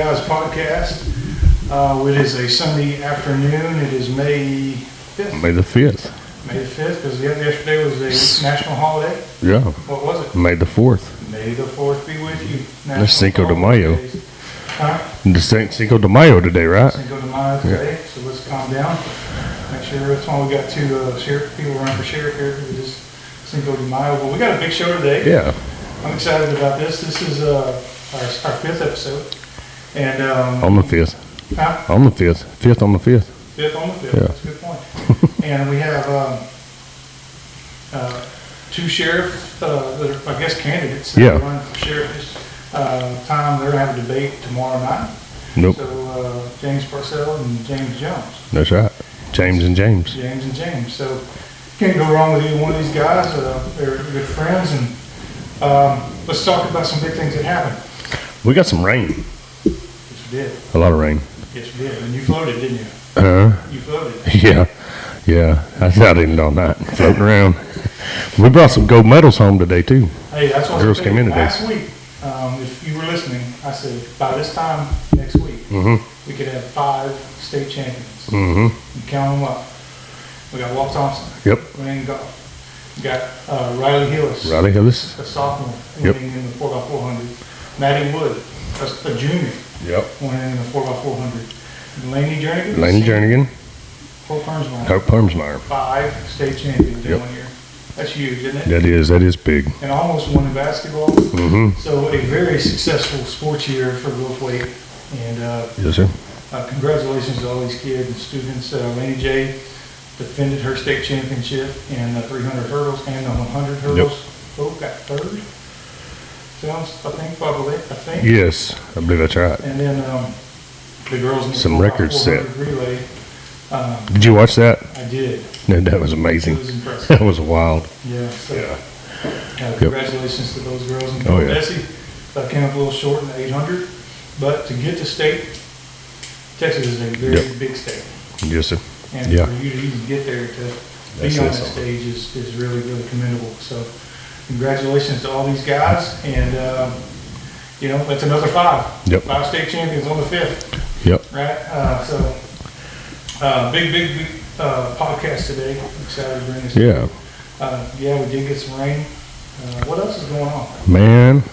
Guys podcast. It is a Sunday afternoon. It is May 5th. May the 5th. May the 5th, because yesterday was a national holiday. Yeah. What was it? May the 4th. May the 4th be with you. That's Cinco de Mayo. Huh? The Cinco de Mayo today, right? Cinco de Mayo today, yeah. So let's calm down. Make sure that's why we got two people running for sheriff here. It is Cinco de Mayo. But we got a big show today. Yeah. I'm excited about this. This is our 5th episode. And on the 5th. Huh? On the 5th. 5th on the 5th. 5th on the 5th. Yeah. That's a good point. And we have two sheriff, that are, I guess, candidates that are running for sheriff this time. They're going to have a debate tomorrow night. Nope. So James Purcell and James Jones. That's right. James and James. James and James. So can't go wrong with either one of these guys. They're good friends. And let's talk about some big things that happened. We got some rain. Yes, we did. A lot of rain. Yes, we did. And you floated, didn't you? You floated. Yeah. I was out in all night, floating around. We brought some gold medals home today too. Hey, that's what girls came in today. Last week, if you were listening, I said by this time next week, we could have 5 state champions. And count them up. We got Walt Thompson. Yep. Winning golf. We got Riley Hillis. A sophomore, winning in the 4x400. Maddie Wood, a junior. Yep. Winning in the 4x400. Laney Jernigan. Hope Permsmeyer. 5 state champions in 1 year. That's huge, isn't it? That is big. And almost won in basketball. So a very successful sports year for both weight. And yes, sir. Congratulations to all these kids and students. Laney J defended her state championship in the 300 hurdles and the 100 hurdles. Both got third. Sounds, I think. Yes, I believe that's right. And then the girls in the some records set. Relay. Did you watch that? I did. That was amazing. It was impressive. That was wild. Yeah. So, congratulations to those girls. And Bessie came up a little short in the 800, but to get to state, Texas is a very big state. Yes, sir. And for you to even get there to be on that stage is really, really commendable. So congratulations to all these guys. And, that's another 5. 5 state champions on the 5th. Yep. Right? Big podcast today. I'm excited to bring this. We did get some rain. What else is going on? Man,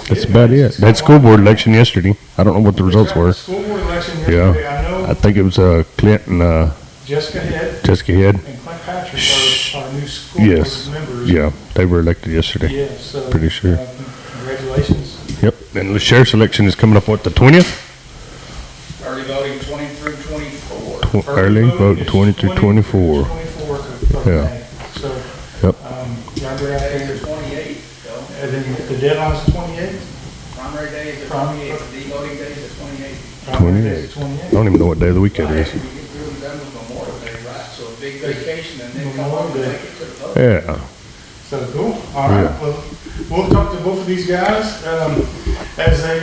that's about it. That school board election yesterday. I don't know what the results were. School board election yesterday. I know. I think it was Clint and Jessica Head. And Clint Patrick are our new school board members. Yeah, they were elected yesterday. Yeah, so pretty sure. Congratulations. Yep. And the sheriff's election is coming up, the 20th? Early voting 20 through 24. Early voting 20 through 24. 24 of Yeah. May. So, Primary day is the 28th. And then the deadline is the 28th? Primary day is the 28th. The voting day is the 28th. 28th. I don't even know what day of the week it is. We get through and done with Memorial Day, right? So a big vacation and then come home and make it to the vote. Yeah. So cool. All right. Well, we'll talk to both of these guys as they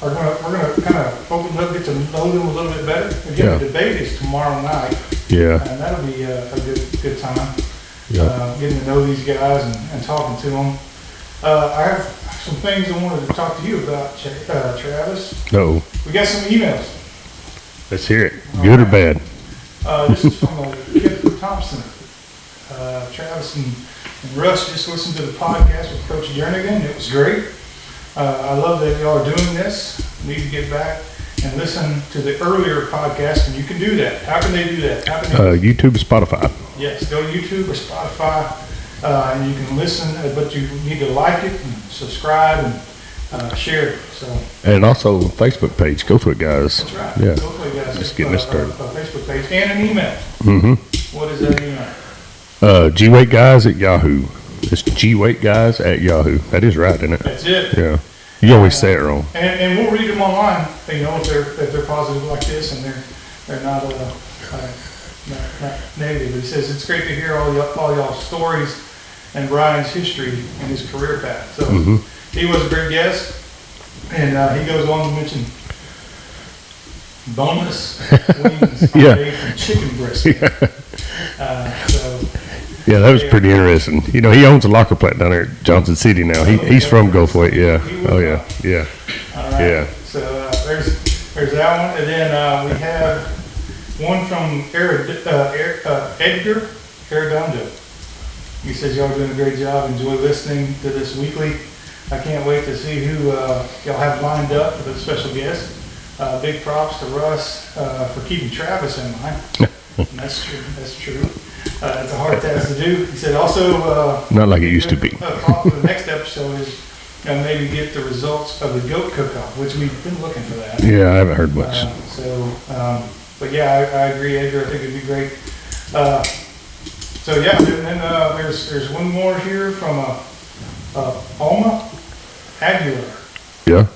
we're gonna kind of open up, get to know them a little bit better. Again, the debate is tomorrow night. Yeah. And that'll be a good time. Yeah. Getting to know these guys and talking to them. I have some things I wanted to talk to you about, Travis. Uh-oh. We got some emails. Let's hear it. Good or bad? This is from Kip Thompson. Travis and Russ just listened to the podcast with Coach Jernigan. It was great. I love that y'all are doing this. Need to get back and listen to the earlier podcast, and you can do that. How can they do that? YouTube or Spotify. Yes, go to YouTube or Spotify, and you can listen, but you need to like it and subscribe and share it. So. And also Facebook page. Go for it, guys. That's right. Yeah. Go for it, guys. Just getting this started. Facebook page and an email. What is that email? GWaitGuys at Yahoo. It's GWaitGuys at Yahoo. That is right, isn't it? That's it. Yeah. You always say it wrong. And we'll read them online. If they're positive like this and they're not negative. It says it's great to hear all y'all's stories and Brian's history and his career path. So he was a great guest, and he goes on to mention boneless wings made from chicken breast. Yeah, that was pretty interesting. He owns a locker plant down there at Johnson City now. He's from Gulfway. Yeah. Oh yeah. Yeah. All right. Yeah. So There's that one, and then we have one from Edgar Arredondo. He says y'all are doing a great job. Enjoy listening to this weekly. I can't wait to see who y'all have lined up for the special guest. Big props to Russ for keeping Travis in mind. And that's true. That's true. It's a hard task to do. He said also Not like it used to be. The next episode is maybe get the results of the goat cook-off, which we've been looking for that. Yeah, I haven't heard much. But yeah, I agree, Edgar. I think it'd be great. So yeah, and then there's one more here from Alma Aguilar. Yeah.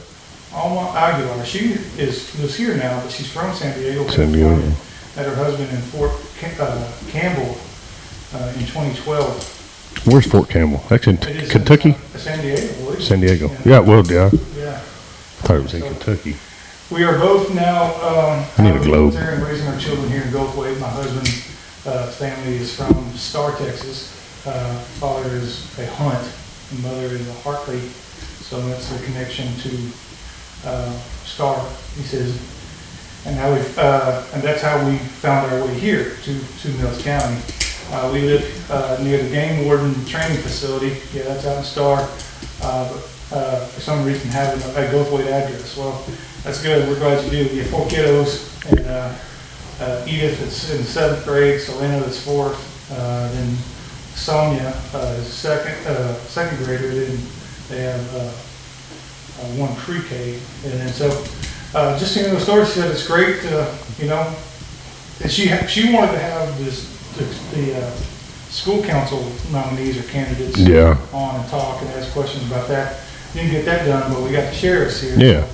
Alma Aguilar. She lives here now, but she's from San Diego. San Diego. Met her husband in Fort Campbell in 2012. Where's Fort Campbell? That's in It is Kentucky? in San Diego, I believe. San Diego. Yeah, well, yeah. Yeah. I thought it was in Kentucky. We are both now I need a globe. and raising our children here in Gulfway. My husband's family is from Star, Texas. Father is a Hunt, and mother is a Hartley. So that's the connection to Star, he says. And how and that's how we found our way here to Mills County. We live near the game warden training facility. Yeah, that's out in Star. But for some reason having a Gulfway address. Well, that's good. We're glad you do. You have 4 kiddos, and Edith is in 7th grade, Selena is 4th, then Sonia is second grader. Then they have one pre-K, and then so just hearing the story, she said it's great. That she wanted to have the school council nominees or candidates on and talk and ask questions about that. Didn't get that done, but we got the sheriffs here. Yeah.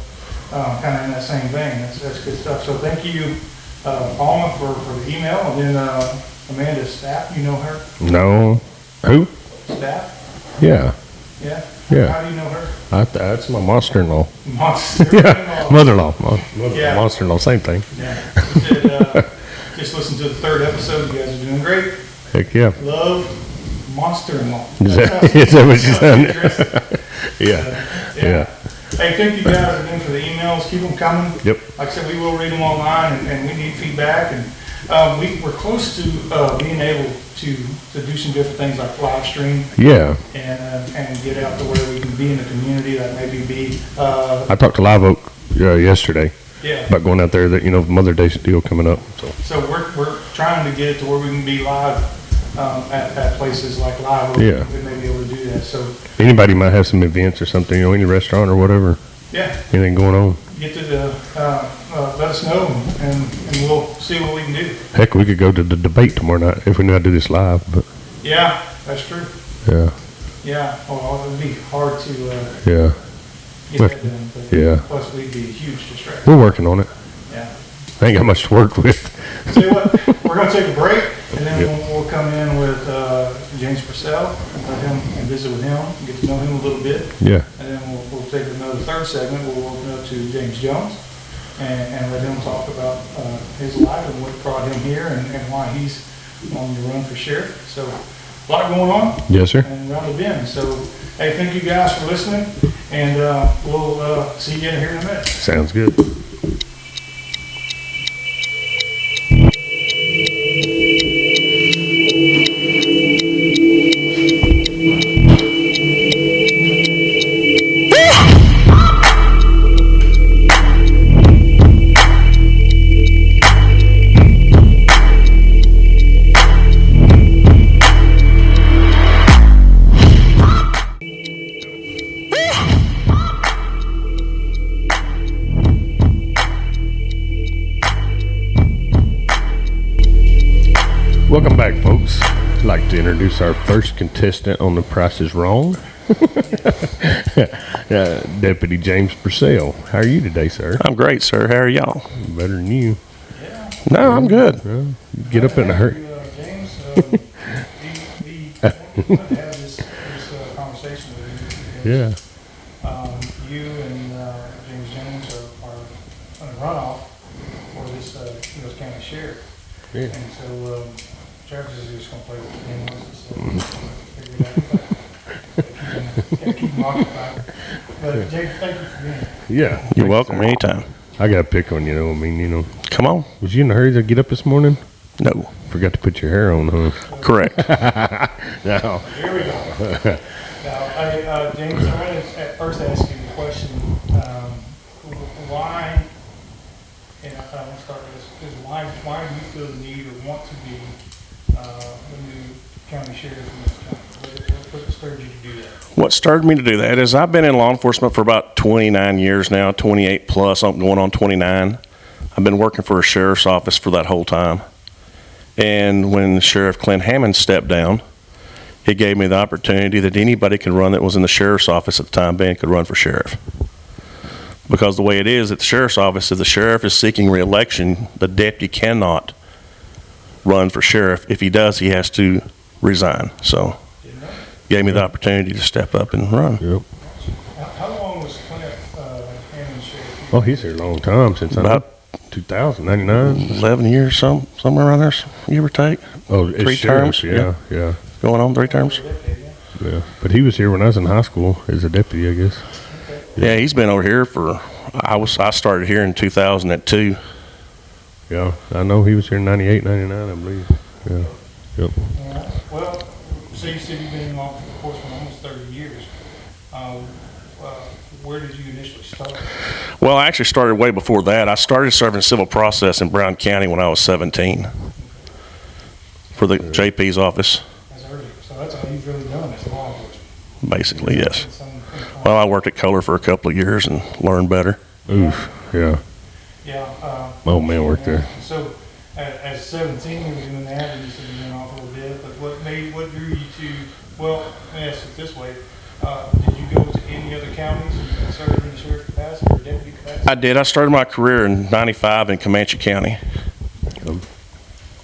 So, kind of in that same vein. That's good stuff. So thank you, Alma, for the email. And then Amanda Stapp, you know her? No. Who? Stapp? Yeah. Yeah? Yeah. How do you know her? That's my monster-in-law. Monster. Yeah. Mother-in-law. Yeah. Monster-in-law, same thing. Yeah. She said, just listen to the 3rd episode. You guys are doing great. Heck yeah. Love Monster-in-law. Is that what you said? Yeah. Yeah. Hey, thank you guys again for the emails. Keep them coming. Yep. Like I said, we will read them online, and we need feedback. And we're close to being able to do some different things like live stream. Yeah. And get out to where we can be in the community. That maybe be. I talked to Live Oak yesterday. Yeah. About going out there, that Mother Day deal coming up. So we're trying to get it to where we can be live at places like Live Oak. Yeah. We may be able to do that. So anybody might have some events or something, any restaurant or whatever. Yeah. Anything going on? Get to let us know, and we'll see what we can do. Heck, we could go to the debate tomorrow night if we knew how to do this live. But yeah, that's true. Yeah. Yeah. Well, it would be hard to yeah. get that done. But yeah. Plus, we'd be a huge distraction. We're working on it. Yeah. I ain't got much to work with. Tell you what, we're going to take a break, and then we'll come in with James Purcell, let him and visit with him, get to know him a little bit. Yeah. And then we'll take another 3rd segment. We'll open up to James Jones and let him talk about his life and what brought him here and why he's on the run for sheriff. So a lot going on. Yes, sir. And around the bend. So, hey, thank you guys for listening, and we'll see you again here in a minute. Sounds good. Welcome back, folks. I'd like to introduce our first contestant on The Price is Wrong. Deputy James Purcell. How are you today, sir? I'm great, sir. How are y'all? Better than you. Yeah. No, I'm good. Well, get up in a hurry. James, we have this conversation with you. Yeah. You and James are on a runoff for this Mills County Sheriff. Yeah. And so Travis is just going to play with the game. Figure it out. Keep him occupied. But James, thank you for being here. Yeah. You're welcome anytime. I got to pick on you, though. I mean, Come on. was you in a hurry to get up this morning? No. Forgot to put your hair on, huh? Correct. No. Here we go. Now, James, I want to at first ask you the question, why, and I want to start with this, is why do you feel the need or want to be the new county sheriff in this county? What spurred you to do that? What started me to do that is I've been in law enforcement for about 29 years now, 28 plus. I'm going on 29. I've been working for a sheriff's office for that whole time. And when Sheriff Clint Hammond stepped down, he gave me the opportunity that anybody could run that was in the sheriff's office at the time being could run for sheriff. Because the way it is at the sheriff's office, if the sheriff is seeking re-election, the deputy cannot run for sheriff. If he does, he has to resign. So gave me the opportunity to step up and run. Yep. How long was Clint Hammond sheriff? Oh, he's here a long time, since About 2000, 99. 11 years, somewhere around there, give or take. Oh, it's 3 sheriff, terms? Yeah. Going on 3 terms. Yeah. But he was here when I was in high school as a deputy, I guess. Yeah, he's been over here for, I started here in 2002. Yeah. I know he was here in 98, 99, I believe. Yeah. Yep. All right. Well, so you said you've been in law enforcement almost 30 years. Where did you initially start? Well, I actually started way before that. I started serving civil process in Brown County when I was 17 for the JP's office, As early. So that's all you've really done is law enforcement. basically, yes. Well, I worked at Kohler for a couple of years and learned better. Oof. Yeah. Yeah. My old man worked there. So at 17 you were doing that, and you said you went off a little bit, but what drew you to, well, let me ask it this way, did you go to any other counties and serve in the sheriff capacity or deputy capacity? I did. I started my career in 95 in Comanche County. Gotcha, man,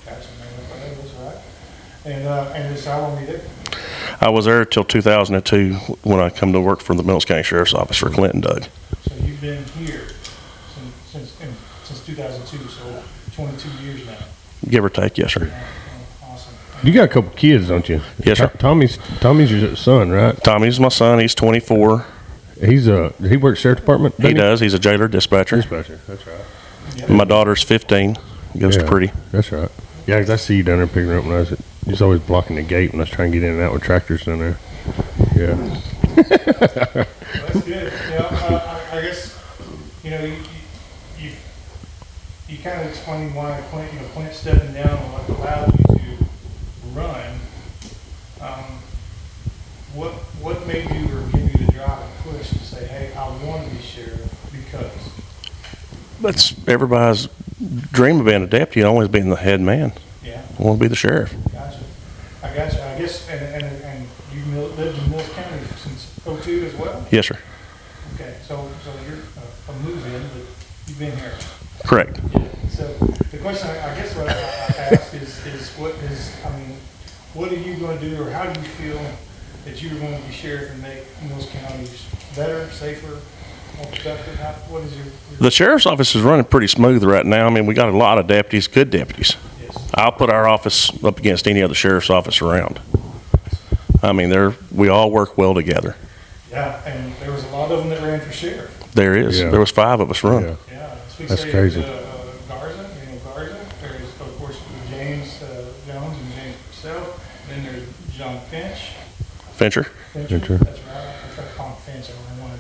that's right. And this, how long you did? I was there till 2002 when I come to work for the Mills County Sheriff's Office for Clinton Doug. So you've been here since 2002, so 22 years now. Give or take, yes, sir. Awesome. You got a couple kids, don't you? Yes, sir. Tommy's your son, right? Tommy's my son. He's 24. He works sheriff department. He does. He's a jailer dispatcher. Dispatcher. That's right. Yeah. My daughter's 15. Goes to Pretty. That's right. Yeah, 'cause I see you down there picking her up when I was. He's always blocking the gate when I was trying to get in and out with tractors down there. Yeah. That's good. I guess, you kind of explained why Clint stepping down what allowed you to run. What made you or give you the drive and push to say, hey, I want to be sheriff because? That's everybody's dream of being a deputy, always being the head man. Yeah, I want to be the sheriff. gotcha. I gotcha. I guess, and you lived in Mills County since '02 as well? Yes, sir. Okay, so you're a move-in, but you've been here. Correct. Yeah, so the question I guess what I ask is what are you going to do, or how do you feel that you're going to be sheriff and make Mills County better, safer, more productive? What is your The sheriff's office is running pretty smooth right now. I mean, we got a lot of deputies, good deputies. yes. I'll put our office up against any other sheriff's office around. I mean, we all work well together. Yeah, and there was a lot of them that ran for sheriff. There is. Yeah. There was 5 of us running. Yeah. Yeah, That's crazy. Garza, Garza. There's of course James Jones and James Purcell. Then there's John Fincher. Fincher. That's right. I tried to call him Finch. I don't want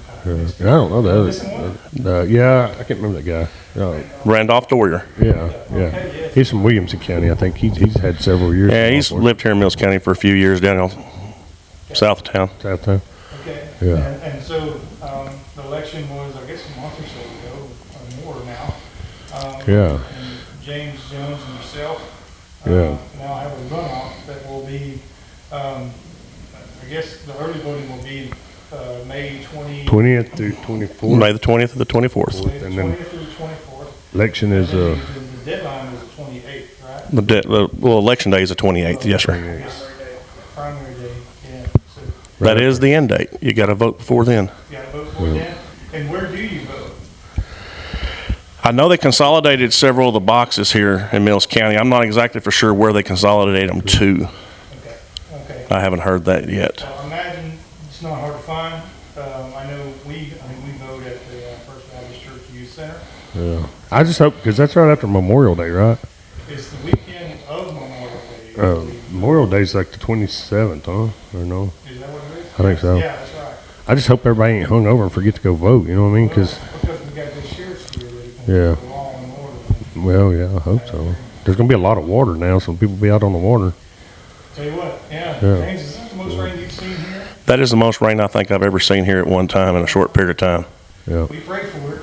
to. I don't know the Missing one? other. Yeah, I can't remember that guy. Randolph Dorier. Yeah. Okay, yes. He's from Williamson County. I think he's had several years. Yeah, in law he's enforcement. lived here in Mills County for a few years down south of town. Southtown. Okay. Yeah. And so the election was, I guess, a month or so ago, or more now. Yeah. And James Jones and yourself Yeah. now have a runoff that will be, I guess the early voting will be May 20th through 24th. May the 20th to the 24th. May the and then 20th through the 24th. Election And is then the deadline is the 28th, right? Well, election day is the 28th. Yes, sir. Yes. Primary day, yeah. So That is the end date. You got to vote before then. you got to vote for that. And where do you vote? I know they consolidated several of the boxes here in Mills County. I'm not exactly for sure where they consolidated them to. Okay, okay. I haven't heard that yet. I imagine it's not hard to find. I think we vote at the First Baptist Church Youth Center. Yeah. I just hope, because that's right after Memorial Day, right? It's the weekend of Memorial Day. Memorial Day's like the 27th, huh? Or no? Is that what it is? I think so. Yeah, that's right. I just hope everybody ain't hung over and forget to go vote, you know what I mean? Because, Because we got this sheriff's here that can Yeah. keep the law and order. well, yeah, I hope so. There's going to be a lot of water now, so people be out on the water. Tell you what, Yeah. James, is that the most rain you've seen here? That is the most rain I think I've ever seen here at one time in a short period of time. Yeah. We prayed for it.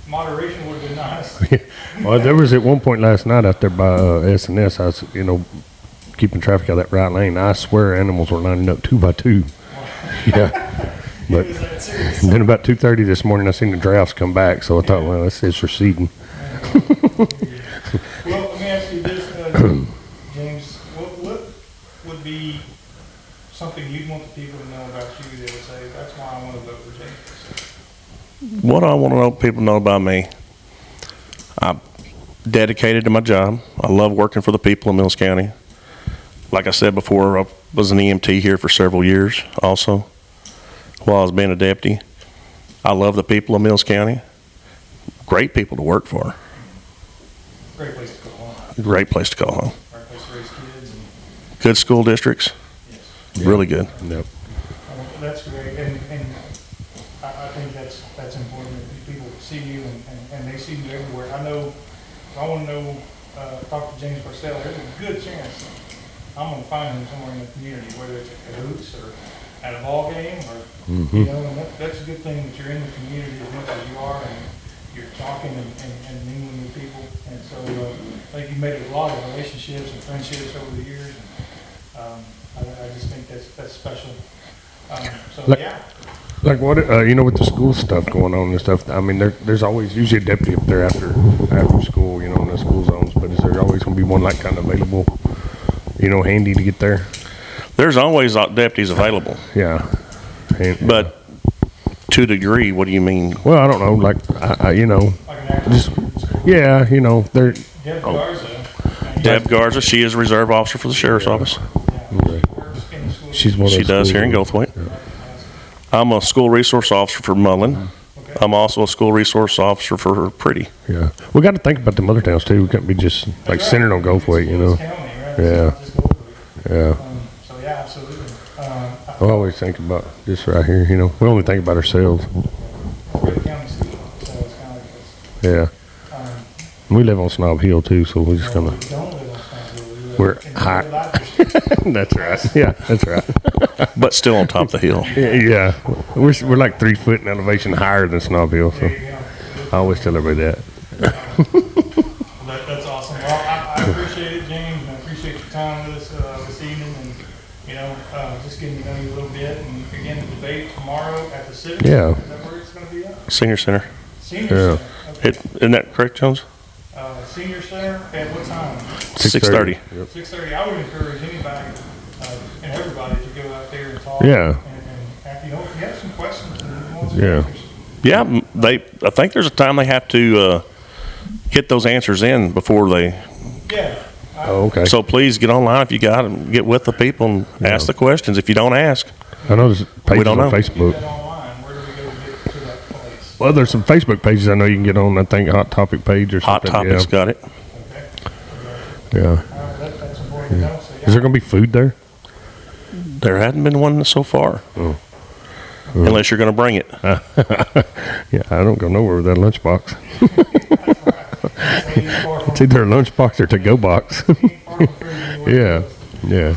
Moderation would have been nice. Well, there was at one point last night out there by S&S, I was, keeping traffic out of that right lane. I swear animals were lining up 2 by 2. Yeah. But Is that serious? then about 2:30 this morning, I seen the drafts come back, so I thought, well, it's receding. Well, let me ask you this, James. What would be something you'd want the people to know about you that would say, that's why I want to vote for James? What I want to know people know about me, I'm dedicated to my job. I love working for the people of Mills County. Like I said before, I was an EMT here for several years also while I was being a deputy. I love the people of Mills County. Great people to work for. Great place to go home. Great place to call home. Great place to raise kids. And, Good school districts. yes. Really good. Yep. That's great. And I think that's important that people see you and they see you everywhere. I know, I want to know, talk to James Purcell. There's a good chance I'm going to find him somewhere in the community, whether it's at Cahoots or at a ball game or, Mhm. and that's a good thing that you're in the community as much as you are and you're talking and mingling with people. And so I think you've made a lot of relationships and friendships over the years. And, I just think that's special. So, Like- yeah. Like what, with the school stuff going on and stuff, I mean, there's always usually a deputy up there after school, in the school zones, but is there always going to be one like kind of available, handy to get there? There's always deputies available, Yeah. but to a degree, what do you mean? Well, I don't know, like, Like an active just, yeah, they're, Deb Garza. Deb Garza, she is a reserve officer for the sheriff's office. she's one of She those does school- here in Goldthwaite. I'm a school resource officer for Mullen. I'm also a school resource officer for Pretty. Yeah. We got to think about them other towns too. We can't be just like centered on Goldthwaite, Yeah. Yeah. So, yeah, absolutely. I always think about this right here, we only think about ourselves. We're the county seat, so it's kind of like this. Yeah. We live on Snob Hill too, so we just We kind don't of, live on Stanville. We live We're in the high. red light district. that's right. Yeah, that's right. But still on top of the hill. Yeah. We're like 3 foot in elevation higher than Snob Hill, so There you go. I always tell everybody that. That's awesome. Well, I appreciate it, James, and I appreciate your time with us this evening, and just getting to know you a little bit. And again, the debate tomorrow at the Civic. Yeah. Is that where it's going to be at? Senior Center. Senior Yeah. Center. Okay. Isn't that correct, Jones? Senior Center at what time? 6:30. Yep. 6:30. I would encourage anybody and everybody to go out there and talk. Yeah. And if you have some questions, and you want some Yeah. answers. Yeah, I think there's a time they have to get those answers in before they. Yeah. Oh, okay. So please get online if you got them. Get with the people and ask the questions. If you don't ask, I know there's pages don't on know. Get Facebook. that online. Where do we go to get to that place? Well, there's some Facebook pages I know you can get on, I think, Hot Topic page or Hot something. Topics got it. Okay. Yeah. That's important to know. So, Is there going to be food there? There hadn't been one so far. Oh. Unless you're going to bring it. Yeah, I don't go nowhere with that lunchbox. It's yeah. either a lunchbox or to-go box. Yeah, yeah.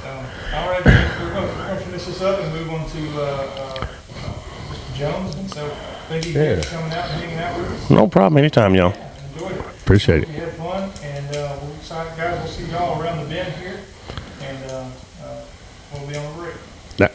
All right, we're going to finish this up and move on to Mr. Jones. And so thank you Yeah. for coming out and hanging out with us. No problem. Anytime, y'all. Enjoyed it. Appreciate it. We had fun, and we're excited, guys. We'll see y'all around the bend here, and we'll be on the break. Nah.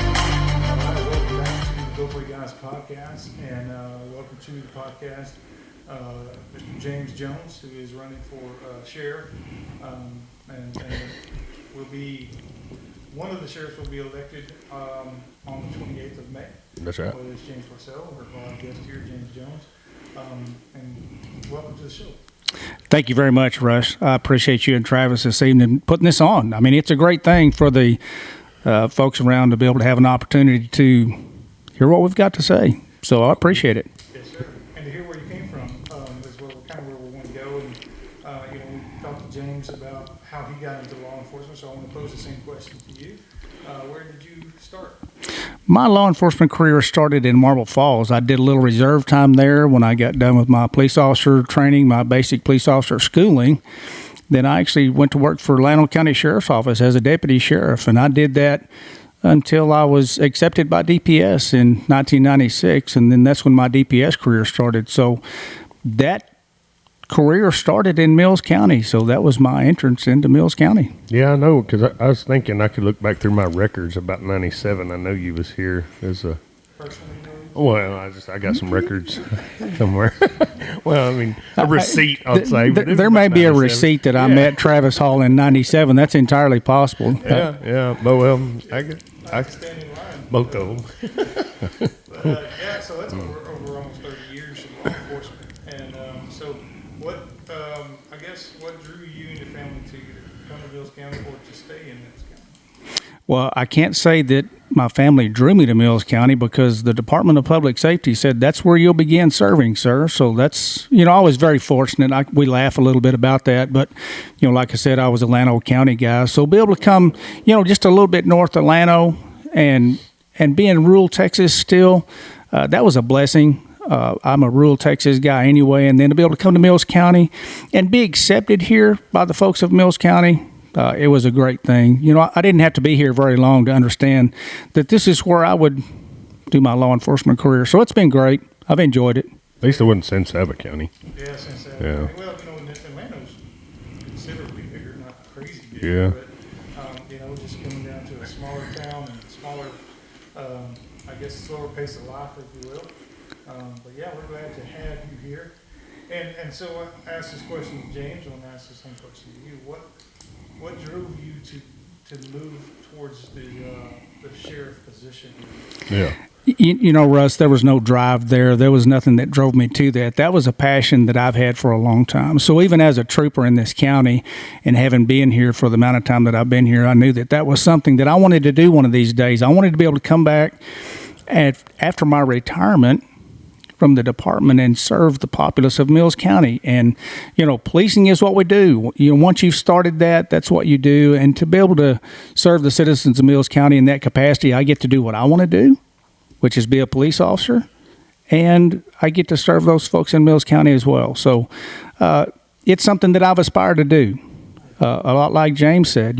Welcome back to the Go For It Guys podcast, and welcome to the podcast Mr. James Jones, who is running for sheriff, and will be, one of the sheriffs will be elected on the 28th of May. That's right. Whether it's James Purcell or our guest here, James Jones. And welcome to the show. Thank you very much, Russ. I appreciate you and Travis this evening putting this on. I mean, it's a great thing for the folks around to be able to have an opportunity to hear what we've got to say. So I appreciate it. Yes, sir. And to hear where you came from is kind of where we want to go. And, we talked to James about how he got into law enforcement, so I want to pose the same question to you. Where did you start? My law enforcement career started in Marble Falls. I did a little reserve time there when I got done with my police officer training, my basic police officer schooling. Then I actually went to work for Llano County Sheriff's Office as a deputy sheriff, and I did that until I was accepted by DPS in 1996, and then that's when my DPS career started. So that career started in Mills County, so that was my entrance into Mills County. Yeah, I know, because I was thinking I could look back through my records about 97. I know you was here as a... Personally, Well, I got some records somewhere. Well, I mean, a receipt, I'll say. but it was There may about be a 97. receipt that I met Travis Hall in 97. That's entirely possible. Yeah. But, well, I stand in line. both of them. Yeah, so that's over almost 30 years in law enforcement. And so what, I guess, what drew you and your family to come to Mills County or to stay in Mills County? Well, I can't say that my family drew me to Mills County because the Department of Public Safety said that's where you'll begin serving, sir. So that's, I was very fortunate. We laugh a little bit about that, but, like I said, I was a Llano County guy. So be able to come, just a little bit north of Llano and be in rural Texas still, that was a blessing. I'm a rural Texas guy anyway, and then to be able to come to Mills County and be accepted here by the folks of Mills County, it was a great thing. I didn't have to be here very long to understand that this is where I would do my law enforcement career. So it's been great. I've enjoyed it. At least it wasn't San Saba County. Yeah, since that. Yeah. Well, Atlanta's considerably bigger, not crazy big. Yeah. But, just coming down to a smaller town and smaller, I guess, slower pace of life, if you will. But yeah, we're glad to have you here. And so I asked this question to James. I want to ask the same question to you. What drove you to move towards the sheriff position? Yeah. Russ, there was no drive there. There was nothing that drove me to that. That was a passion that I've had for a long time. So even as a trooper in this county and having been here for the amount of time that I've been here, I knew that was something that I wanted to do one of these days. I wanted to be able to come back after my retirement from the department and serve the populace of Mills County. And, policing is what we do. Once you've started that, that's what you do. And to be able to serve the citizens of Mills County in that capacity, I get to do what I want to do, which is be a police officer. And I get to serve those folks in Mills County as well. So it's something that I've aspired to do. A lot like James said,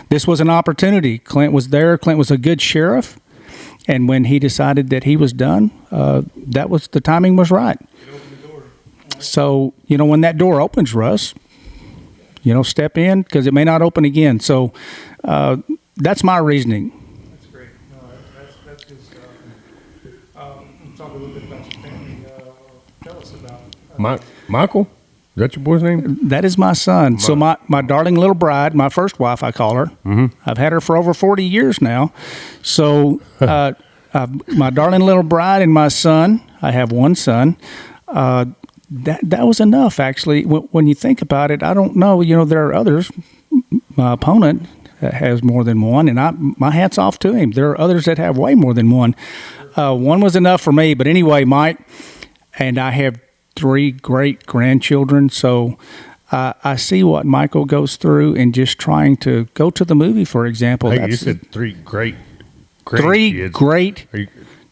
this was an opportunity. Clint was there. Clint was a good sheriff. And when he decided that he was done, the timing was right. It opened the door. So, when that door opens, Russ, step in because it may not open again. So that's my reasoning. That's great. No, that's good stuff. Talk a little bit about your family. Tell us about Michael? Is that your boy's name? That is my son. So my darling little bride, my first wife, I call her. Mm-hmm. I've had her for over 40 years now. So my darling little bride and my son, I have one son. That was enough, actually. When you think about it, I don't know. There are others. My opponent has more than one, and my hat's off to him. There are others that have way more than one. One was enough for me. But anyway, Mike, and I have 3 great grandchildren, so I see what Michael goes through in just trying to go to the movie, for example. Hey, you said 3 great Three great,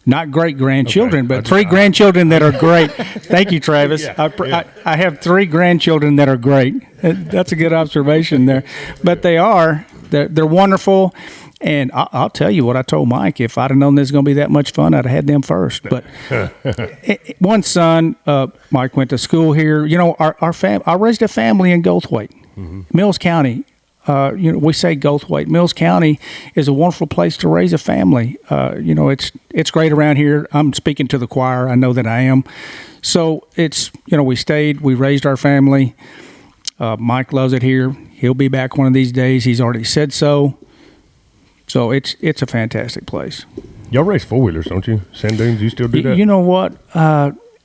not great grandchildren, Okay. but 3 grandchildren that are great. Thank you, Travis. I have 3 grandchildren that are great. That's a good observation there. But they're wonderful. And I'll tell you what I told Mike. If I'd have known this was going to be that much fun, I'd have had them first. But one son, Mike went to school here. I raised a family in Goldthwaite, Mills County. We say Goldthwaite. Mills County is a wonderful place to raise a family. It's great around here. I'm speaking to the choir. I know that I am. So we stayed, we raised our family. Mike loves it here. He'll be back one of these days. He's already said so. So it's a fantastic place. Y'all race 4-wheelers, don't you? Sand dunes, you still do that? You know what?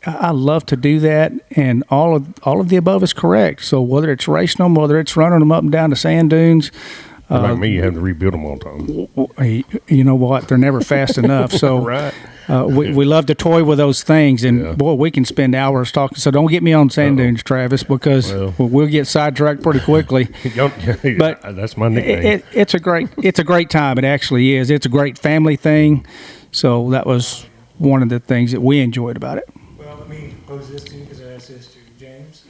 I love to do that, and all of the above is correct. So whether it's racing them, whether it's running them up and down the sand dunes, like me, you have to rebuild them all the time. You know what? They're never fast enough. So Right. we love to toy with those things, and boy, we can spend hours talking. So don't get me on sand dunes, Travis, because we'll get sidetracked pretty quickly. But that's my nickname. It's a great time. It actually is. It's a great family thing. So that was one of the things that we enjoyed about it. Well, let me pose this to you because I asked this to James.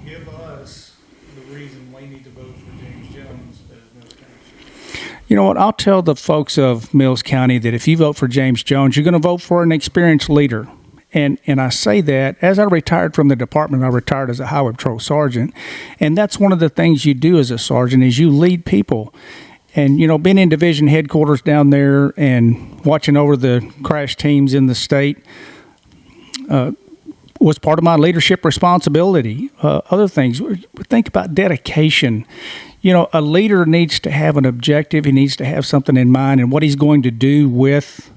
Give us the reason we need to vote for James Jones as Mills County. You know what? I'll tell the folks of Mills County that if you vote for James Jones, you're going to vote for an experienced leader. And I say that as I retired from the department, I retired as a highway patrol sergeant. And that's one of the things you do as a sergeant is you lead people. And, being in division headquarters down there and watching over the crash teams in the state was part of my leadership responsibility. Other things, think about dedication. A leader needs to have an objective. He needs to have something in mind and what he's going to do with,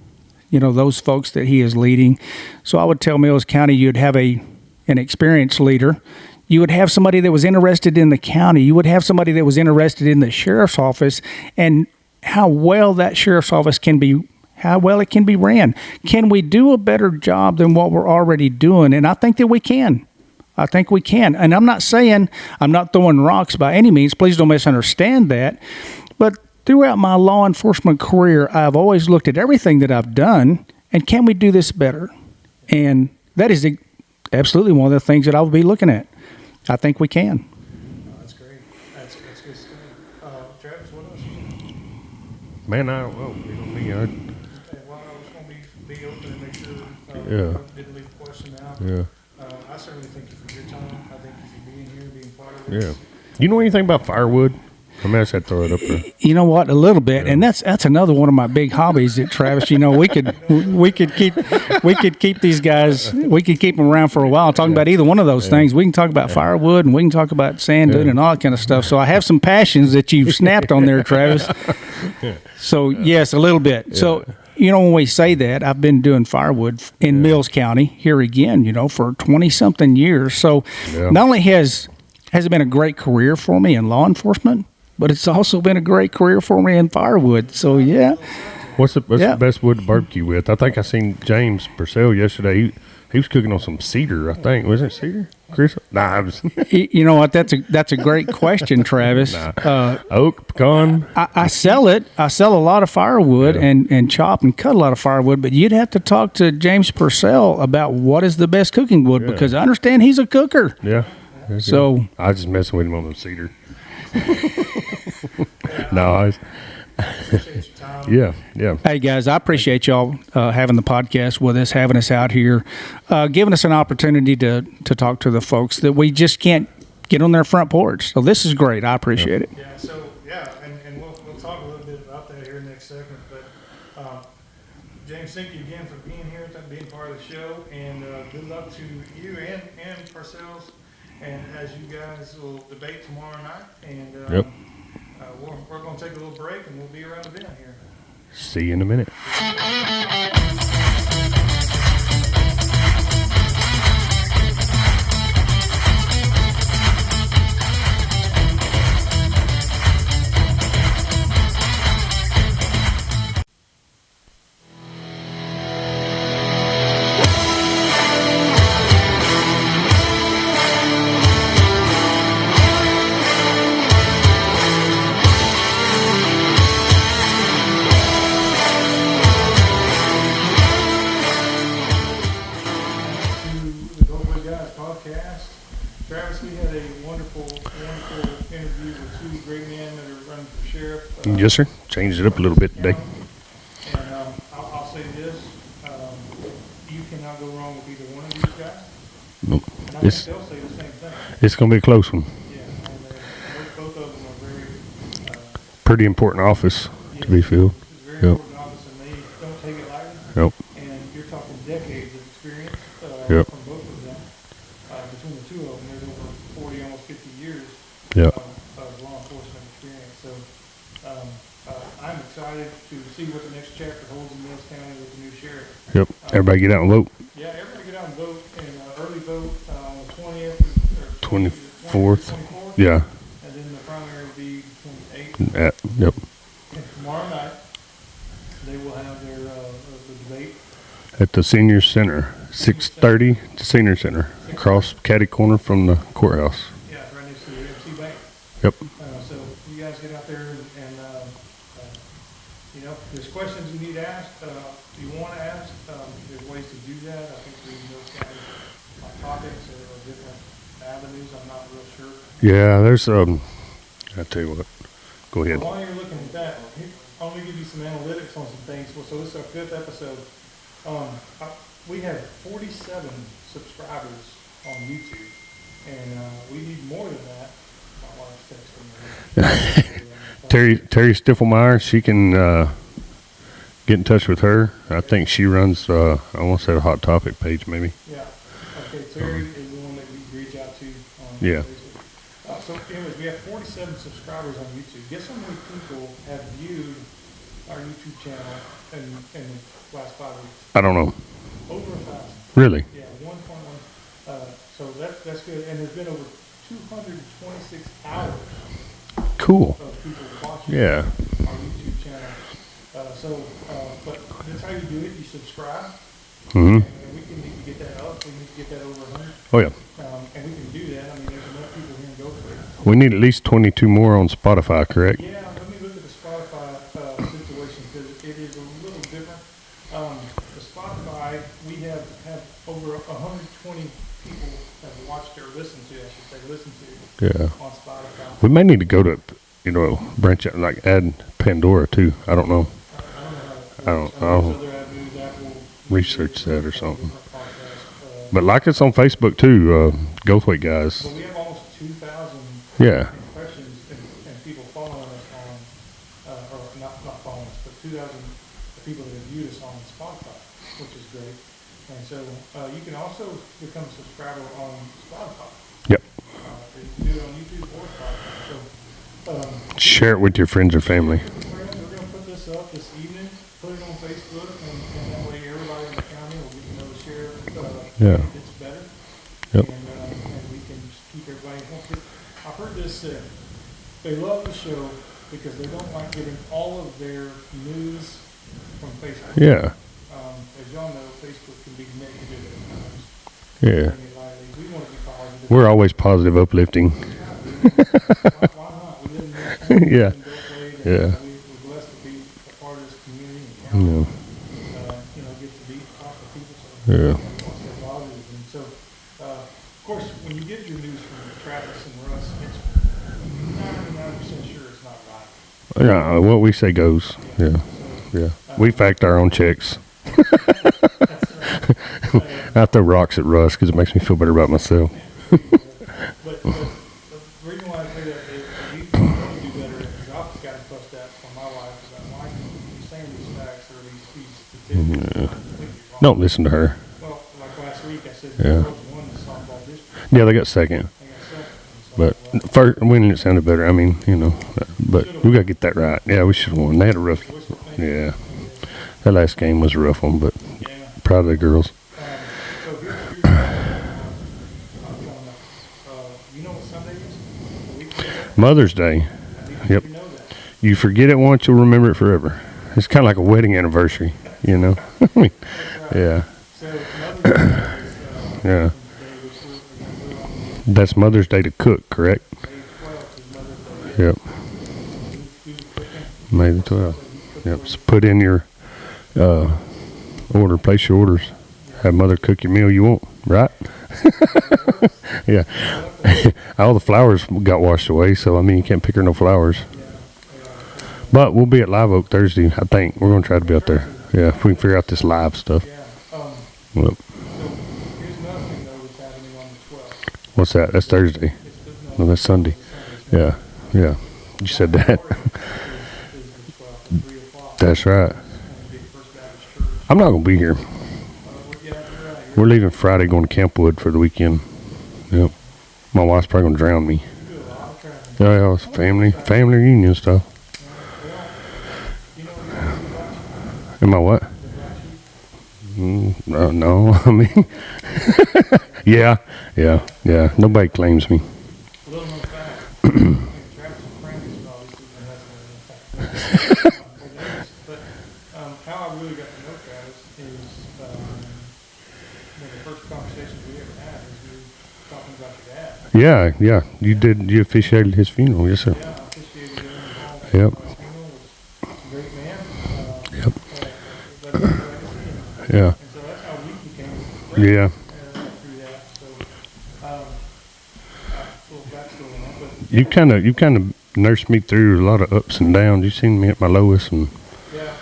those folks that he is leading. So I would tell Mills County you'd have an experienced leader. You would have somebody that was interested in the county. You would have somebody that was interested in the sheriff's office and how well that sheriff's office can be ran. Can we do a better job than what we're already doing? And I think that we can. And I'm not saying I'm not throwing rocks by any means. Please don't misunderstand that. But throughout my law enforcement career, I've always looked at everything that I've done and can we do this better? And that is absolutely one of the things that I will be looking at. I think we can. Oh, that's great. That's good stuff. Travis, what else? Man, I don't know. Me. Okay, well, I was going to be open and make sure didn't leave a question out. Yeah. I certainly thank you for your time. I thank you for being here, being part of this. Yeah. You know anything about firewood? I mean, I just had to throw it up there. You know what? A little bit, and that's another one of my big hobbies. That Travis, we could keep these guys. We could keep them around for a while talking about either one of those things. We can talk about firewood, and we can talk about sand dune and all that kind of stuff. So I have some passions that you've snapped on there, Travis. So yes, a little bit. Yeah. So when we say that, I've been doing firewood in Mills County here again, for 20-something years. So not only has it been a great career for me in law enforcement, but it's also been a great career for me in firewood. So, yeah. What's the best wood to barbecue with? I think I seen James Purcell yesterday. He was cooking on some cedar, I think. Was it cedar? Chris? Nah, I was. You know what? That's a great question, Travis. Oak, pecan. I sell it. I sell a lot of firewood and chop and cut a lot of firewood, but you'd have to talk to James Purcell about what is the best cooking wood because I understand he's a cooker. Yeah. So I was just messing with him on the cedar. No, yeah. Hey guys, I appreciate y'all having the podcast with us, having us out here, giving us an opportunity to talk to the folks that we just can't get on their front porch. So this is great. I appreciate it. Yeah. So and we'll talk a little bit about that here in the next segment. But James, thank you again for being here, being part of the show, and good luck to you and Purcell's. And as you guys will debate tomorrow night, and we're going to take a little break, and we'll be around again here. See you in a minute. Yes, sir. Changed it up a little bit today. And I'll say this: you cannot go wrong with either one of these guys. Nope. And I think they'll say the same thing. It's going to be a close one. Yeah. pretty important office to be filled. It's a very Yep. important office, and they don't take it lightly. Yep. And you're talking decades of experience Yep. from both of them. Between the two of them, there's over 40, almost 50 years Yep. of law enforcement experience. So I'm excited to see what the next chapter holds in Mills County with the new sheriff. Yep. Everybody get out and vote. Yeah, everybody get out and vote, and early vote on the 20th or 24th. 24th. Yeah. And then the primary will be 28th. Yep. And tomorrow night, they will have their the debate. At the senior center, 6:30 to senior center, across caddy corner from the courthouse. Yeah, it's right next to the MC Bank. Yep. So you guys get out there and you know, if there's questions you need asked, you want to ask, there's ways to do that. I think we know kind of topics or different avenues. I'm not real sure. Yeah, there's I tell you what. Go ahead. While you're looking at that, I'm going to give you some analytics on some things. So this is our 5th episode. We have 47 subscribers on YouTube, and we need more than that. My wife's texting me. Terry Stiffelmeyer, she can get in touch with her. I think she runs, I want to say a Hot Topic page, maybe. Yeah. Okay, Terry is the one that we reach out to on Yeah. Facebook. So anyways, we have 47 subscribers on YouTube. Guess how many people have viewed our YouTube channel in the last 5 weeks? I don't know. Over 1,000. Really? Yeah, 1.1. So that's good. And there's been over 226 hours Cool. of people watching Yeah. our YouTube channel. But that's how you do it. You subscribe. Hmm. And we can need to get that up. We need to get that over 100. Oh, yeah. And we can do that. I mean, there's enough people here in Gulfport. We need at least 22 more on Spotify, correct? Yeah, let me look at the Spotify situation because it is a little different. The Spotify, we have over 120 people have watched or listened to, I should say, Yeah. on Spotify. We may need to go to, branch out, like add Pandora too. I don't know. I don't know how I'll there's other avenues that will research that or something. different podcasts. But like us on Facebook too, Goldthwait guys. But we have almost 2,000 Yeah. impressions and people following us on, or not following us, but 2,000 people that have viewed us on Spotify, which is great. And so you can also become a subscriber on Spotify. Yep. You can do it on YouTube or Spotify. So Share it with your friends or family. we're going to put this up this evening, put it on Facebook, and that way everybody in the county will get to know the sheriff. Yeah. It's better. Yep. And we can just keep everybody informed. I've heard this said. They love the show because they don't like getting all of their news from Facebook. Yeah. As y'all know, Facebook can be negative at times. Yeah. Taking it lightly. We want to be positive. We're always positive, uplifting. Why not? We live in this county. Yeah. We live in Gulfport, and Yeah. We're blessed to be a part of this community and county. Yeah. Get to be talk to people. So Yeah. we want to stay positive. And so, of course, when you get your news from Travis and Russ, it's 99% sure it's not right. Yeah. What we say goes. Yeah. Yeah. We fact our own checks. I throw rocks at Russ because it makes me feel better about myself. But the reason why I say that is we want to do better because I've just gotten fussed at from my wife about why you saying these facts or these statistics. Completely wrong. Don't listen to her. Well, like last week I said, Yeah. the girls won the softball district. Yeah, they got second. They got second. But So, first, winning it sounded better. I mean, but we got to get that right. Yeah, we should have won. They had a rough, yeah. That last game was a rough one, but yeah. proud of the girls. So here's I'm telling you know what Sunday is? A week from today? Mother's Day. I need you Yep. to know that. You forget it once, you'll remember it forever. It's kind of like a wedding anniversary, I mean, yeah, So Mother's Day is yeah. today, which we're going to do on That's Mother's Day to cook, correct? May 12th is Mother's Day. Yep. Do the cooking. May the 12th. Yep. So put in your order, place your orders. Have Mother cook your meal you want, right? Yeah. All the flowers got washed away, so I mean, you can't pick her no flowers. But we'll be at Live Oak Thursday, I think. We're going to try to be out there. Yeah, if we can figure out this live stuff. Yeah. Well, So here's another thing though that's happening on the 12th. what's that? That's Thursday. No, that's Sunday. Yeah, yeah. You said that. That's right. Big First Baptist Church. I'm not gonna be here. Yeah, you're right. We're leaving Friday, going to Campwood for the weekend. Yep. My wife's probably gonna drown me. You do a lot of traveling. Yeah, yeah, it's family reunion stuff. Well, you know what? Am I what? No, I mean, yeah. Nobody claims me. A little more fact. Travis and Frank is obviously, and that's a fact. But how I really got to know Travis is one of the first conversations we ever had was we were talking about your dad. Yeah. You officiated his funeral, yes, sir. Yeah, I officiated him involved Yep. in his funeral. Was a great man. Yep. Left his legacy. Yeah. And so that's how we became friends. Yeah. Through that. So, full backstory on that. But You kind of nursed me through a lot of ups and downs. You seen me at my lowest and yeah,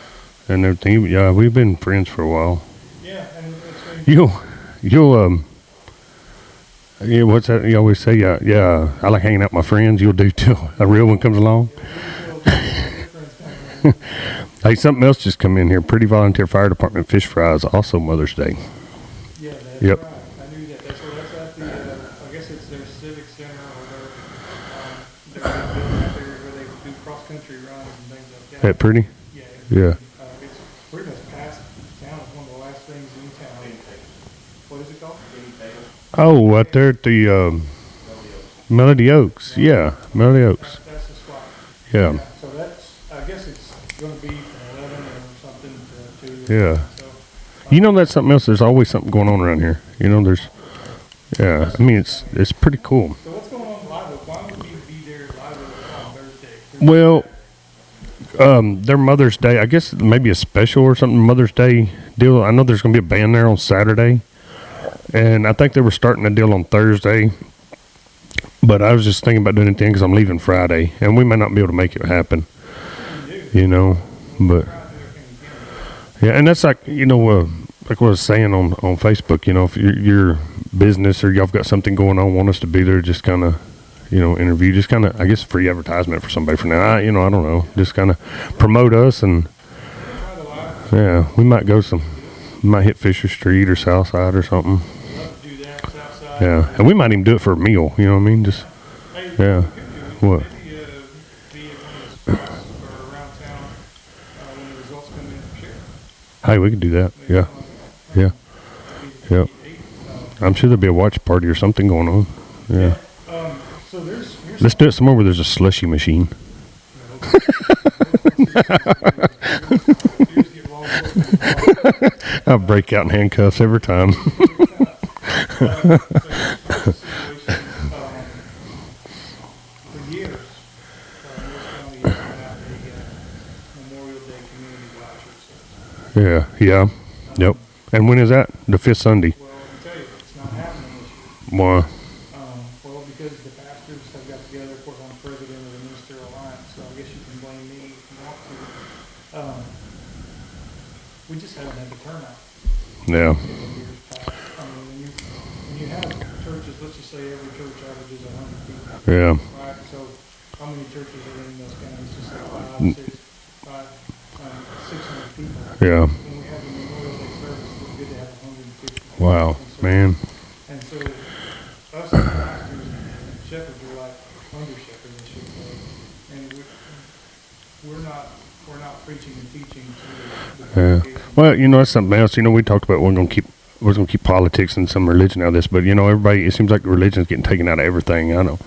everything. Yeah, we've been friends for a while. yeah, and it's been Yeah, what's that? You always say, yeah. I like hanging out with my friends. You'll do till a real one comes along. Hey, something else just come in here. Pretty Volunteer Fire Department fish fries, also Mother's Day. Yeah, that's Yep. right. I knew that. That's at the, I guess it's their civic center or their building out there where they do cross-country runs and things like that. That pretty? Yeah. Yeah. It's pretty much past town. It's one of the last things in town. What is it called? Oh, out there at the Melody Oaks. Yeah, Melody Oaks. That's the spot. Yeah. So that's, I guess it's going to be from 11 or something to 2. Yeah. So, You know, that's something else. There's always something going on around here. You know, yeah. I mean, it's pretty cool. so what's going on live? Why would you be there live on Thursday? Well, their Mother's Day, I guess maybe a special or something, Mother's Day deal. I know there's going to be a band there on Saturday, and I think they were starting a deal on Thursday, but I was just thinking about doing it then because I'm leaving Friday, and we may not be able to make it happen, you know, but yeah, and that's like, you know, like what I was saying on Facebook, you know, if your business or y'all got something going on, want us to be there, just kind of, you know, interview, just kind of, I guess, free advertisement for somebody for now. I don't know, just kind of promote us, and yeah, we might might hit Fisher Street or Southside or something. Do that outside. Yeah, and we might even do it for a meal. You know what I mean? Just yeah. What? Maybe be at one of the spots or around town when the results come in for sure. Hey, we could do that. Yeah, yeah, yeah. I'm sure there'll be a watch party or something going on. Yeah. So Let's do it somewhere where there's a slushy machine. I'll break out in handcuffs every time. For years, North County has been out a Memorial Day community watch service. Yeah. Yep. And when is that? The fifth Sunday. Well, let me tell you, it's not happening this year. Why? Well, because the pastors have got together. Of course, I'm president of the Ministerial Alliance, so I guess you can blame me if you want to. We just haven't had the turnout. Yeah. In years past. I mean, when you have churches, let's just say every church averages 100 people. Yeah. Right, so how many churches are in those counties? Just like 600 people. Yeah. When we have the Memorial Day service, it's good to have 150. Wow, man. And so us as pastors and shepherds are like under shepherds, I should say. And we're not preaching and teaching to the Yeah. congregation. Well, you know, that's something else. You know, we talked about we're gonna keep politics and some religion out of this, but you know, everybody, it seems like religion's getting taken out of everything. I know.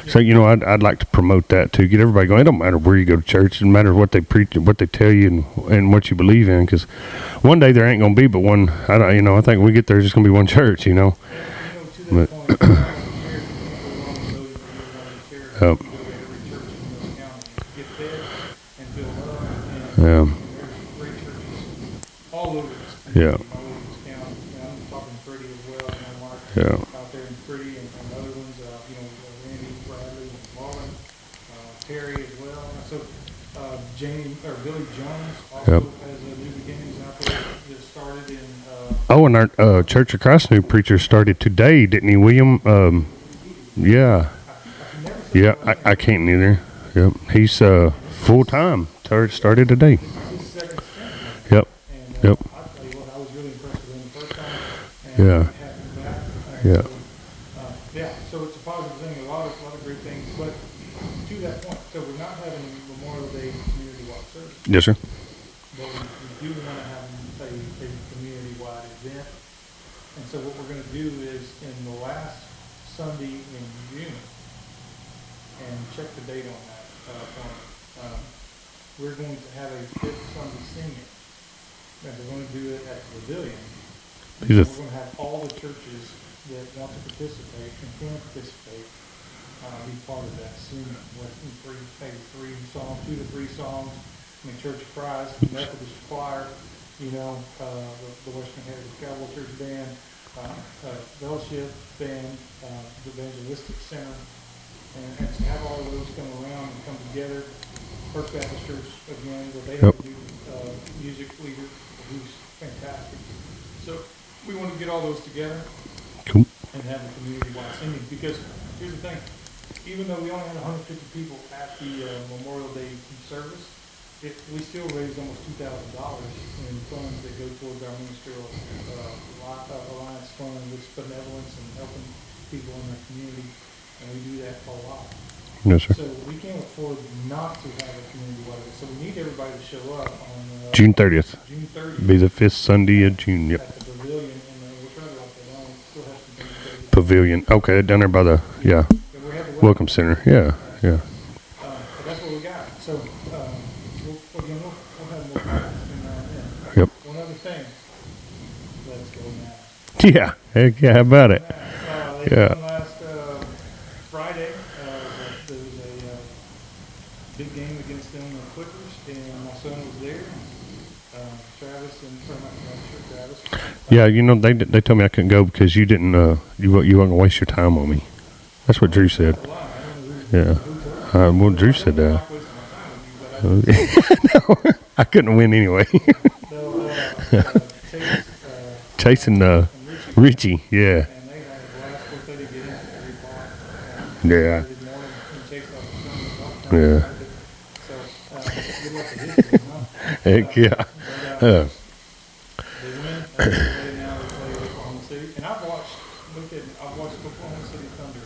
So you know, I'd like to promote that too. Get everybody going. It don't matter where you go to church. It doesn't matter what they preach, what they tell you, and what you believe in. Because one day there ain't gonna be but one. I think when we get there, there's just gonna be one church. You know. To that point, people want to know that you Yep. go to every church in this county, get fed and feel loved, Yeah. and there's great churches all over this Yeah. community, all over this county. I'm talking Pretty as well, Mark Yeah. out there in Pretty, and other ones, Randy, Bradley, and Marlon, Perry as well. So Billy Jones also Yep. has a New Beginnings out there that started in. Oh, and our Church of Christ new preacher started today, didn't he, William? Yeah. Yeah, I can't either. Yep. He's full time. Started today. His second Yep. I'll tell you what, I was really impressed with him the first time. And Yeah. happy back. Yeah. Yeah, so it's a positive thing, a lot of great things, but to that point, so we're not having Memorial Day community watch service, Yes, sir. but we do want to have, say, a community-wide event. And so what we're going to do is in the last Sunday in June, and check the date on that, for me. We're going to have a fifth Sunday senior, and we're going to do it at the Pavilion. These are We're going to have all the churches that want to participate and can participate, be part of that singing, with maybe 2 to 3 songs. I mean, Church of Christ, Methodist Choir, the Western Heritage Cowboy Church Band, Fellowship Band, the Evangelistic Center, and to have all of those come around and come together. First Baptist Church, again, where they have a new music leader who's fantastic. So we want to get all those together. cool. And have a community-wide singing, because here's the thing, even though we only had 150 people at the Memorial Day service, we still raised almost $2,000 in funds that go towards our ministerial alliance fund, with benevolence and helping people in the community, and we do that a lot. Yes, sir. So we can't afford not to have a community-wide event, so we need everybody to show up on June 30th. June 30th. Be the 5th Sunday of June. Yep. At the Pavilion, and we'll try to lock that down, still have some things. Pavilion. Okay, down there by the, yeah, We have the Welcome Center. Yeah, yeah. But that's what we got. So, we'll have more comments between now and then. Yep. One other thing, let's go now. Yeah. Heck yeah, how about it? They Yeah. won last Friday. There was a big game against them, the Clippers, and my son was there. Travis and Travis. Yeah, they told me I couldn't go because you didn't, you weren't going to waste your time on me. That's what Drew said. Yeah. Well, Drew said that. No, I couldn't win anyway. Chasing Richie, yeah. And they had a blast with it to get into every block. Yeah. Every morning, and chase off the sun. Yeah. So, good luck to his team, huh? Heck yeah. They win. They play now. They play Oklahoma City, and I've watched Oklahoma City Thunder.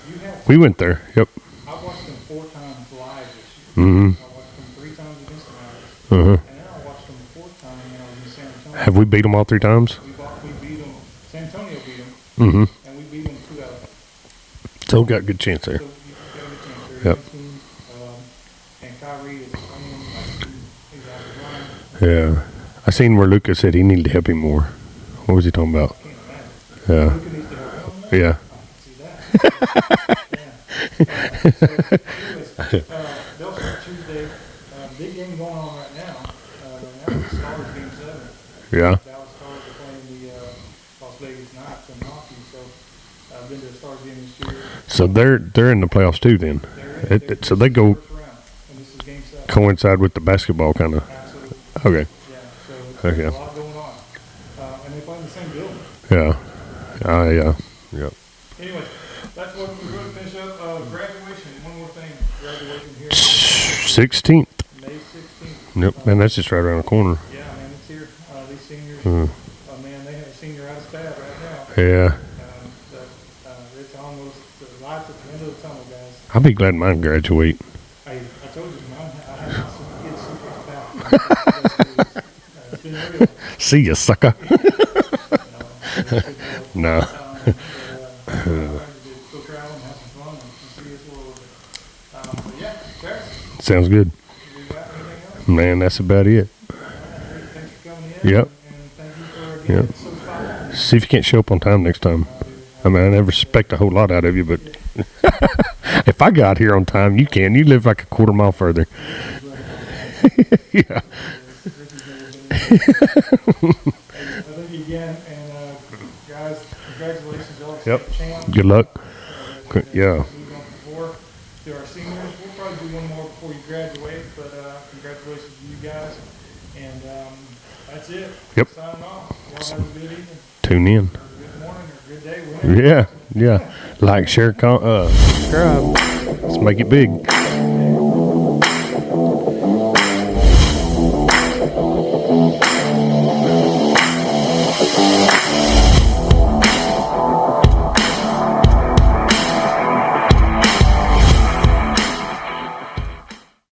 You have. We went there. Yep. I've watched them 4 times live this year. Mm-hmm. I watched them 3 times against the Mavericks, Uh-huh. and then I watched them the 4th time when I was in San Antonio. Have we beat them all 3 times? We beat them. San Antonio beat them, Mm-hmm. and we beat them 2 out of 3. So we got a good chance there. So you got a good chance. They're a Yep. good team, and Kyrie is playing like he's out of line. Yeah. I seen where Lucas said he needed to help him more. What was he talking about? Can't imagine. Yeah. Luka needs to help him, man. Yeah. I can see that. So anyways, they'll start Tuesday. Big game going on right now. The Stars game 7. Yeah. Dallas Stars are playing the Las Vegas Knights in hockey. So I've been to a Stars game this year. So they're in the playoffs too then. So they go First round, and this is game 7. coincide with the basketball kind of. Absolutely. Okay. Yeah. So Okay. there's a lot going on, and they play in the same building. Yeah. Yeah. Yep. Anyways, that's what we're going to finish up. Graduation. One more thing. Graduation here. 16th. May 16th. Yep. And that's just right around the corner. Yeah, man, it's here. These seniors, Mm. man, they have a senior out of stab right now. Yeah. So, it's almost the lights at the end of the tunnel, guys. I'll be glad mine graduate. I told you, man, I have some kids super out. It's been real. See ya, sucker. It's been No. Go travel and have some fun and see this world. But yeah, Travis, Sounds good. we got anything else? Man, that's about it. Thanks for coming in. Yep. And thank you for being Yep. so fine. See if you can't show up on time next time. I mean, I never expect a whole lot out of you, but if I got here on time, you can. You live like a quarter mile further. Yeah. Thank you again, and guys, congratulations, y'all. Yep. Champ. Good luck. Yeah. Move on forward to our seniors. We'll probably do one more before you graduate, but congratulations to you guys. And that's it. Yep. Signing off. Y'all have a good evening, Tune in. or a good morning, or a good day. Whenever. Yeah. Yeah. Like, share, subscribe. Let's make it big.